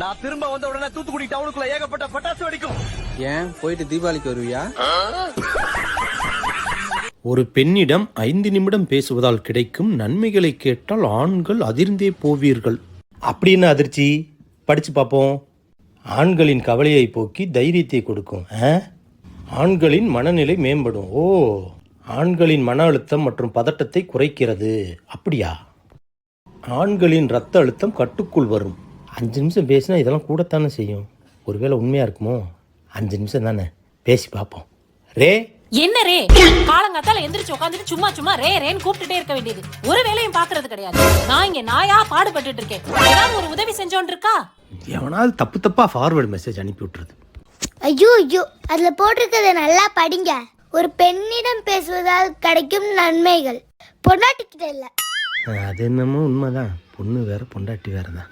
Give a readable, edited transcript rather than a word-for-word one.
நான் திரும்ப வந்த உடனே தூத்துக்குடி டவுனுக்குள்ள ஏகப்பட்ட பட்டாசு வெடிக்கும். ஏன் போயிட்டு தீபாவளிக்கு வருவியா? ஒரு பெண்ணிடம் 5 நிமிடம் பேசுவதால் கிடைக்கும் நன்மைகளை கேட்டால் ஆண்கள் அதிர்ந்தே போவீர்கள். அப்படின்னு அதிர்ச்சி படிச்சு பார்ப்போம். ஆண்களின் கவலையை போக்கி தைரியத்தை கொடுக்கும். ஆண்களின் மனநிலை மேம்படும். ஓ, ஆண்களின் மன அழுத்தம் மற்றும் பதட்டத்தை குறைக்கிறது. அப்படியா? ஆண்களின் இரத்த அழுத்தம் கட்டுக்குள் வரும். 5 நிமிஷம் பேசினா இதெல்லாம் கூடத்தானே செய்யும். ஒருவேளை உண்மையாக இருக்குமோ? 5 நிமிஷம் தானே, பேசி பார்ப்போம். ரே என்ன ரே? காலங்காத்தால எந்திரிச்சு உட்காந்துட்டு சும்மா சும்மா ரே ரேன்னு கூப்பிட்டுட்டே இருக்க வேண்டியது. ஒரு வேலையும் பாக்குறது கிடையாது. நான் இங்க நாயா பாடுபட்டு இருக்கேன். ஏதாவது ஒரு உதவி செஞ்சோன்னு இருக்கா? எவனாவது தப்பா ஃபார்வர்டு மெசேஜ் அனுப்பி விட்டுறது. ஐயோ ஐயோ, அதுல போட்டிருக்கத நல்லா படிங்க. ஒரு பெண்ணிடம் பேசுவதால் கிடைக்கும் நன்மைகள். பொண்டாட்டிக்கிட்ட இல்ல. அது என்னமோ உண்மைதான். பொண்ணு வேற பொண்டாட்டி வேற தான்.